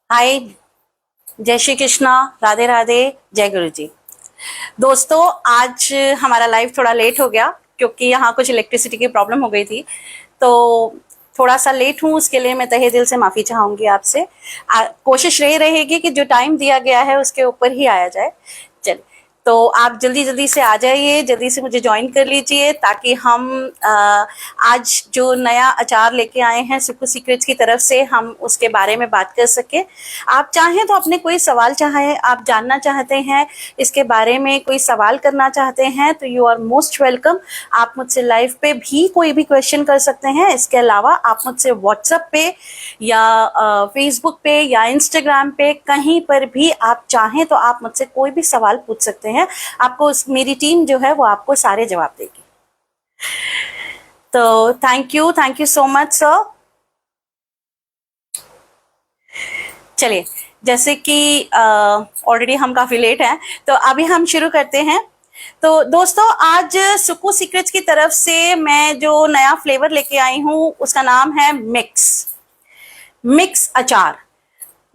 हाय। जय श्री कृष्णा। राधे राधे। जय गुरु जी। दोस्तों, आज हमारा लाइव थोड़ा लेट हो गया क्योंकि यहाँ कुछ इलेक्ट्रिसिटी की प्रॉब्लम हो गई थी, तो थोड़ा सा लेट हूँ। उसके लिए मैं तहे दिल से माफ़ी चाहूँगी आपसे। कोशिश यही रहेगी कि जो टाइम दिया गया है उसके ऊपर ही आया जाए। चलिए, तो आप जल्दी जल्दी से आ जाइए, जल्दी से मुझे ज्वाइन कर लीजिए ताकि हम आज जो नया अचार लेके आए हैं सुकू सीक्रेट्स की तरफ से, हम उसके बारे में बात कर सके। आप चाहें तो अपने कोई सवाल चाहे आप जानना चाहते हैं इसके बारे में, कोई सवाल करना चाहते हैं तो यू आर मोस्ट वेलकम। आप मुझसे लाइव पे भी कोई भी क्वेश्चन कर सकते हैं। इसके अलावा आप मुझसे व्हाट्सएप पे या फेसबुक पे या इंस्टाग्राम पे कहीं पर भी आप चाहें तो आप मुझसे कोई भी सवाल पूछ सकते हैं। आपको मेरी टीम जो है वो आपको सारे जवाब देगी। तो thank you so much sir. चलिए, जैसे कि ऑलरेडी हम काफ़ी लेट हैं तो अभी हम शुरू करते हैं। तो दोस्तों, आज सुकू सीक्रेट्स की तरफ से मैं जो नया फ्लेवर लेके आई हूँ उसका नाम है मिक्स अचार।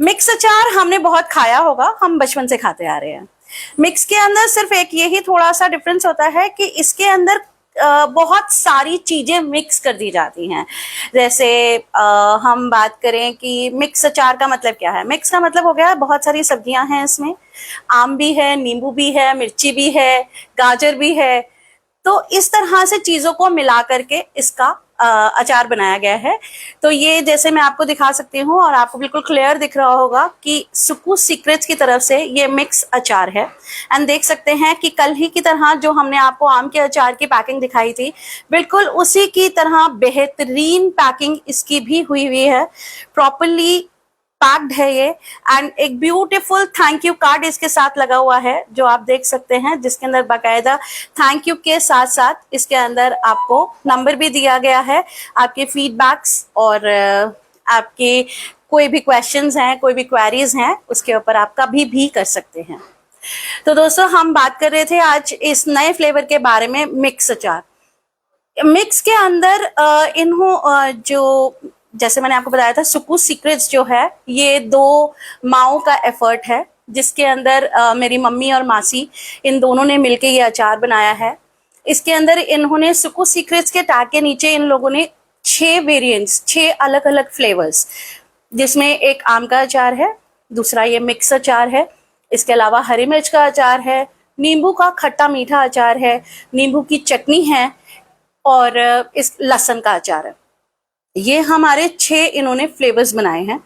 मिक्स अचार हमने बहुत खाया होगा, हम बचपन से खाते आ रहे हैं। मिक्स के अंदर सिर्फ एक यही थोड़ा सा डिफरेंस होता है कि इसके अंदर बहुत सारी चीजें मिक्स कर दी जाती हैं। जैसे हम बात करें कि मिक्स अचार का मतलब क्या है। मिक्स का मतलब हो गया बहुत सारी सब्जियां हैं इसमें। आम भी है, नींबू भी है, मिर्ची भी है, गाजर भी है। तो इस तरह से चीजों को मिला करके इसका अचार बनाया गया है। तो ये जैसे मैं आपको दिखा सकती हूँ और आपको बिल्कुल क्लियर दिख रहा होगा कि सुकू सीक्रेट्स की तरफ से ये मिक्स अचार है। एंड देख सकते हैं कि कल ही की तरह जो हमने आपको आम के अचार की पैकिंग दिखाई थी, बिल्कुल उसी की तरह बेहतरीन पैकिंग इसकी भी हुई है। प्रॉपरली पैक्ड है ये। एंड एक ब्यूटीफुल थैंक यू कार्ड इसके साथ लगा हुआ है जो आप देख सकते हैं, जिसके अंदर बाकायदा थैंक यू के साथ साथ इसके अंदर आपको नंबर भी दिया गया है। आपके फीडबैक्स और आपके कोई भी क्वेश्चंस हैं, कोई भी क्वेरीज हैं, उसके ऊपर आप कभी भी कर सकते हैं। तो दोस्तों, हम बात कर रहे थे आज इस नए फ्लेवर के बारे में, मिक्स अचार। मिक्स के अंदर जो जैसे मैंने आपको बताया था, सुकू सीक्रेट्स जो है ये दो माओ का एफर्ट है, जिसके अंदर मेरी मम्मी और मासी इन दोनों ने मिलके ये अचार बनाया है। इसके अंदर इन्होंने सुकू सीक्रेट्स के टैग के नीचे इन लोगों ने 6 वेरिएंट्स, 6 अलग अलग फ्लेवर्स, जिसमें एक आम का अचार है, दूसरा ये मिक्स अचार है, इसके अलावा हरी मिर्च का अचार है, नींबू का खट्टा मीठा अचार है, नींबू की चटनी है और इस लहसुन का अचार है। ये हमारे 6 इन्होंने फ्लेवर्स बनाए हैं।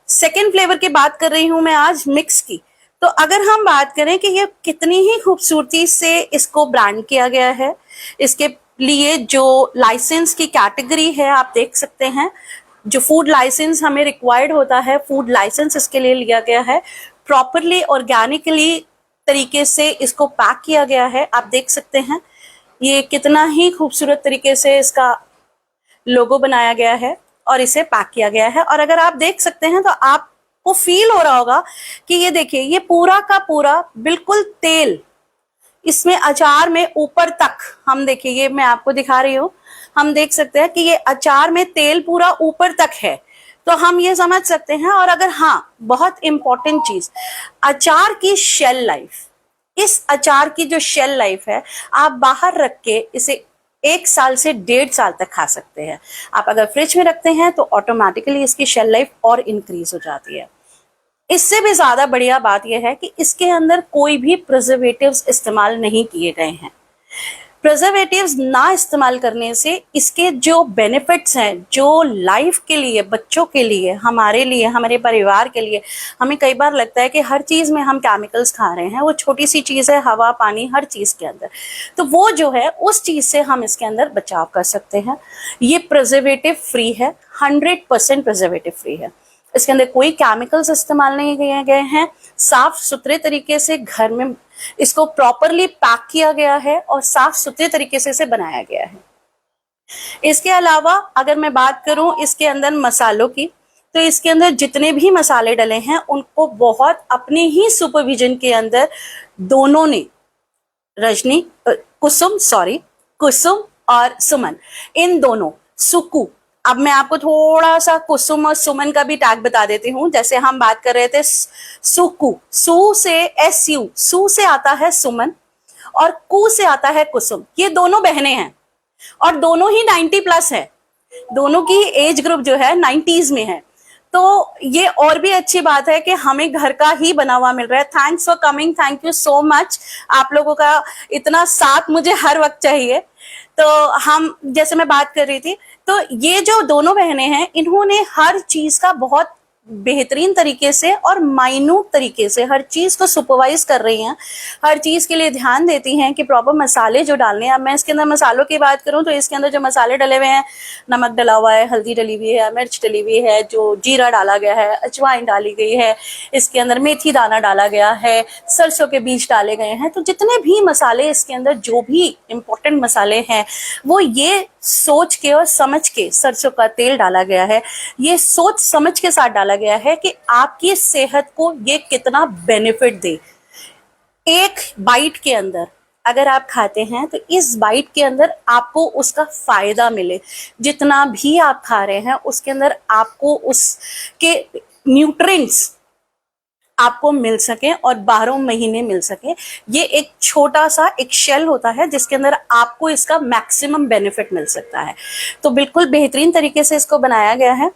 सेकेंड फ्लेवर की बात कर रही हूं मैं आज, मिक्स की। तो अगर हम बात करें कि ये कितनी ही खूबसूरती से इसको ब्रांड किया गया है, इसके लिए जो लाइसेंस की कैटेगरी है आप देख सकते हैं। जो फूड लाइसेंस हमें रिक्वायर्ड होता है, फूड लाइसेंस इसके लिए लिया गया है। प्रॉपरली ऑर्गेनिकली तरीके से इसको पैक किया गया है, आप देख सकते हैं। ये कितना ही खूबसूरत तरीके से इसका लोगो बनाया गया है और इसे पैक किया गया है। और अगर आप देख सकते हैं तो आपको फील हो रहा होगा कि ये देखिए, ये पूरा का पूरा बिल्कुल तेल इसमें अचार में ऊपर तक, हम देखिए, ये मैं आपको दिखा रही हूँ, हम देख सकते हैं कि ये अचार में तेल पूरा ऊपर तक है। तो हम ये समझ सकते हैं। और अगर हाँ, बहुत इंपॉर्टेंट चीज, अचार की शेल लाइफ, इस अचार की जो शेल लाइफ है, आप बाहर रख के इसे 1 साल से 1.5 साल तक खा सकते हैं। आप अगर फ्रिज में रखते हैं तो ऑटोमेटिकली इसकी शेल लाइफ और इंक्रीज हो जाती है। इससे भी ज्यादा बढ़िया बात यह है कि इसके अंदर कोई भी प्रिजर्वेटिव्स इस्तेमाल नहीं किए गए हैं। प्रिजर्वेटिव्स ना इस्तेमाल करने से इसके जो बेनिफिट्स हैं, जो लाइफ के लिए, बच्चों के लिए, हमारे लिए, हमारे परिवार के लिए, हमें कई बार लगता है कि हर चीज में हम केमिकल्स खा रहे हैं। वो छोटी सी चीज है, हवा, पानी, हर चीज के अंदर, तो वो जो है उस चीज से हम इसके अंदर बचाव कर सकते हैं। ये प्रिजर्वेटिव फ्री है, 100% प्रिजर्वेटिव फ्री है। इसके अंदर कोई केमिकल्स इस्तेमाल नहीं किए गए हैं। साफ सुथरे तरीके से घर में इसको प्रॉपरली पैक किया गया है और साफ सुथरे तरीके से इसे बनाया गया है। इसके अलावा अगर मैं बात करूं इसके अंदर मसालों की, तो इसके अंदर जितने भी मसाले डले हैं उनको बहुत अपने ही सुपरविजन के अंदर दोनों ने, कुसुम और सुमन, इन दोनों, सुकू अब मैं आपको थोड़ा सा कुसुम और सुमन का भी टैग बता देती हूँ। जैसे हम बात कर रहे थे सुकु, सु से SU, सु से आता है सुमन और कु से आता है कुसुम। ये दोनों बहनें हैं और दोनों ही 90+ है, दोनों की एज ग्रुप जो है 90s में है। तो ये और भी अच्छी बात है कि हमें घर का ही बना हुआ मिल रहा है। Thanks for coming, thank you so much. आप लोगों का इतना साथ मुझे हर वक्त चाहिए। तो हम, जैसे मैं बात कर रही थी, तो ये जो दोनों बहनें हैं, इन्होंने हर चीज का बहुत बेहतरीन तरीके से और माइन्यूट तरीके से हर चीज को सुपरवाइज कर रही हैं, हर चीज के लिए ध्यान देती हैं कि प्रॉपर मसाले जो डालने हैं। अब मैं इसके अंदर मसालों की बात करूं तो इसके अंदर जो मसाले डले हुए हैं, नमक डला हुआ है, हल्दी डली हुई है, मिर्च डली हुई है, जो जीरा डाला गया है, अजवाइन डाली गई है, इसके अंदर मेथी दाना डाला गया है, सरसों के बीज डाले गए हैं। तो जितने भी मसाले इसके अंदर, जो भी इंपॉर्टेंट मसाले हैं, वो ये सोच के और समझ के, सरसों का तेल डाला गया है, ये सोच समझ के साथ डाला गया है कि आपकी सेहत को ये कितना बेनिफिट दे। एक बाइट के अंदर अगर आप खाते हैं तो इस बाइट के अंदर आपको उसका फायदा मिले। जितना भी आप खा रहे हैं उसके अंदर आपको उसके न्यूट्रिएंट्स आपको मिल सके और 12 महीने मिल सके। ये एक छोटा सा एक शेल होता है जिसके अंदर आपको इसका मैक्सिमम बेनिफिट मिल सकता है। तो बिल्कुल बेहतरीन तरीके से इसको बनाया गया है।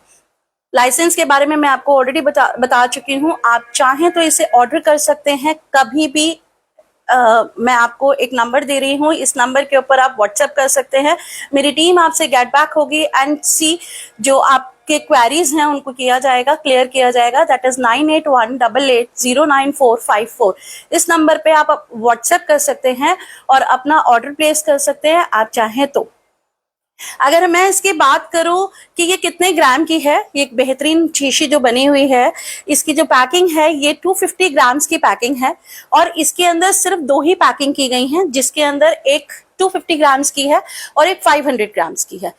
लाइसेंस के बारे में मैं आपको ऑलरेडी बता चुकी हूँ। आप चाहें तो इसे ऑर्डर कर सकते हैं कभी भी। मैं आपको एक नंबर दे रही हूँ, इस नंबर के ऊपर आप व्हाट्सएप कर सकते हैं। मेरी टीम आपसे गेट बैक होगी एंड सी जो आपके क्वेरीज हैं उनको किया जाएगा, क्लियर किया जाएगा। That is 9818809454। इस नंबर पे आप व्हाट्सएप कर सकते हैं और अपना ऑर्डर प्लेस कर सकते हैं आप चाहें तो। अगर मैं इसकी बात करूं कि ये कितने ग्राम की है, ये एक बेहतरीन शीशी जो बनी हुई है, इसकी जो पैकिंग है ये 250 ग्राम्स की पैकिंग है और इसके अंदर सिर्फ 2 ही पैकिंग की गई हैं, जिसके अंदर एक 250 ग्राम्स की है और एक 500 ग्राम्स की है।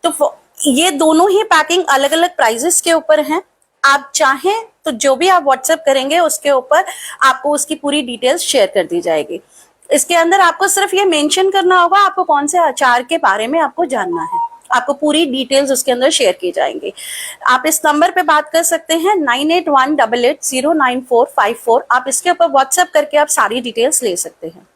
तो ये दोनों ही पैकिंग अलग अलग प्राइजेस के ऊपर हैं। आप चाहें तो जो भी आप व्हाट्सएप करेंगे उसके ऊपर आपको उसकी पूरी डिटेल्स शेयर कर दी जाएगी। इसके अंदर आपको सिर्फ ये मेंशन करना होगा आपको कौन से अचार के बारे में आपको जानना है, आपको पूरी डिटेल्स उसके अंदर शेयर की जाएंगी। आप इस नंबर पे बात कर सकते हैं 9818809454। आप इसके ऊपर व्हाट्सएप करके आप सारी डिटेल्स ले सकते हैं।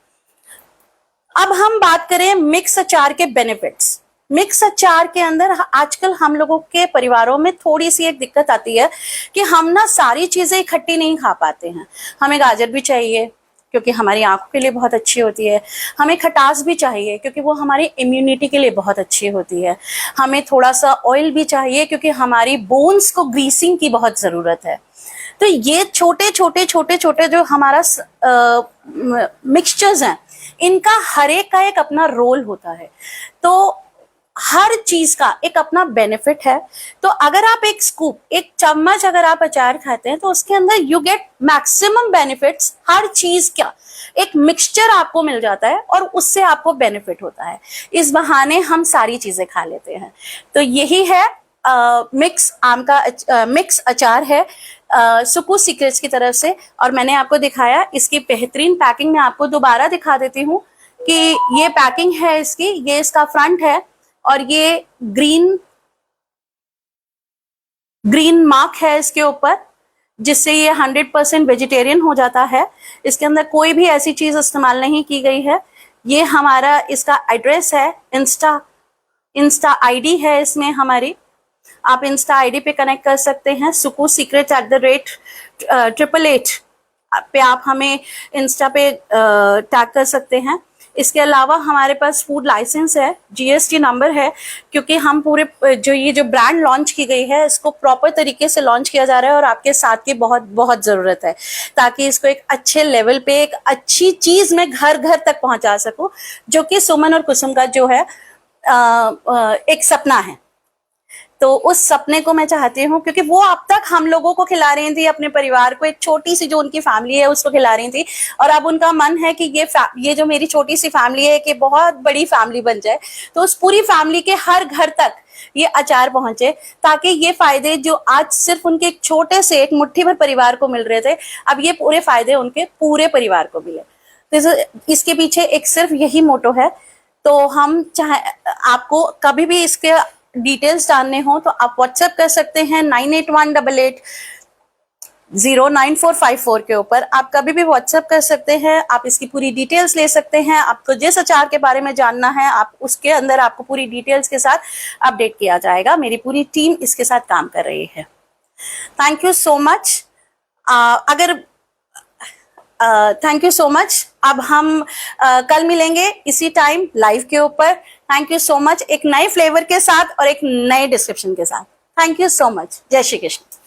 अब हम बात करें मिक्स अचार के बेनिफिट्स। मिक्स अचार के अंदर आजकल हम लोगों के परिवारों में थोड़ी सी एक दिक्कत आती है कि हम ना सारी चीजें इकट्ठी नहीं खा पाते हैं। हमें गाजर भी चाहिए क्योंकि हमारी आंखों के लिए बहुत अच्छी होती है, हमें खटास भी चाहिए क्योंकि वो हमारी इम्यूनिटी के लिए बहुत अच्छी होती है, हमें थोड़ा सा ऑयल भी चाहिए क्योंकि हमारी बोन्स को ग्रीसिंग की बहुत ज़रूरत है। तो ये छोटे छोटे जो हमारा मिक्सचर्स हैं, इनका हर एक का एक अपना रोल होता है। तो हर चीज का एक अपना बेनिफिट है। तो अगर आप एक स्कूप, एक चम्मच अगर आप अचार खाते हैं तो उसके अंदर यू गेट मैक्सिमम बेनिफिट्स। हर चीज का एक मिक्सचर आपको मिल जाता है और उससे आपको बेनिफिट होता है। इस बहाने हम सारी चीजें खा लेते हैं। तो यही है मिक्स आम का मिक्स अचार है सुकू सीक्रेट्स की तरफ से। और मैंने आपको दिखाया इसकी बेहतरीन पैकिंग। मैं आपको दोबारा दिखा देती हूँ कि ये पैकिंग है इसकी, ये इसका फ्रंट है और ये ग्रीन मार्क है इसके ऊपर, जिससे ये 100% वेजिटेरियन हो जाता है। इसके अंदर कोई भी ऐसी चीज इस्तेमाल नहीं की गई है। ये हमारा इसका एड्रेस है, इंस्टा आईडी है इसमें हमारी। आप इंस्टा आईडी पे कनेक्ट कर सकते हैं, सुकू सीक्रेट्स @888 पे आप हमें इंस्टा पे टैग कर सकते हैं। इसके अलावा हमारे पास फूड लाइसेंस है, जीएसटी नंबर है, क्योंकि हम पूरे जो ब्रांड लॉन्च की गई है इसको प्रॉपर तरीके से लॉन्च किया जा रहा है और आपके साथ की बहुत बहुत ज़रूरत है ताकि इसको एक अच्छे लेवल पे एक अच्छी चीज़ में घर घर तक पहुंचा सकूं, जो कि सुमन और कुसुम का जो है एक सपना है। तो उस सपने को मैं चाहती हूँ, क्योंकि वो अब तक हम लोगों को खिला रही थी, अपने परिवार को, एक छोटी सी जो उनकी फैमिली है उसको खिला रही थी, और अब उनका मन है कि ये जो मेरी छोटी सी फैमिली है कि बहुत बड़ी फैमिली बन जाए। तो उस पूरी फैमिली के हर घर तक ये अचार पहुंचे, ताकि ये फायदे जो आज सिर्फ उनके एक छोटे से एक मुट्ठी भर परिवार को मिल रहे थे, अब ये पूरे फायदे उनके पूरे परिवार को मिले। तो इसके पीछे एक सिर्फ यही मोटो है। तो हम चाहे आपको कभी भी इसके डिटेल्स जानने हो तो आप व्हाट्सएप कर सकते हैं 9818809454 के ऊपर। आप कभी भी व्हाट्सएप कर सकते हैं, आप इसकी पूरी डिटेल्स ले सकते हैं। आपको जिस अचार के बारे में जानना है, आप उसके अंदर आपको पूरी डिटेल्स के साथ अपडेट किया जाएगा। मेरी पूरी टीम इसके साथ काम कर रही है। Thank you so much. Thank you so much. अब हम कल मिलेंगे इसी टाइम लाइव के ऊपर। थैंक यू सो मच, एक नए फ्लेवर के साथ और एक नए डिस्क्रिप्शन के साथ। Thank you so much. जय श्री कृष्ण।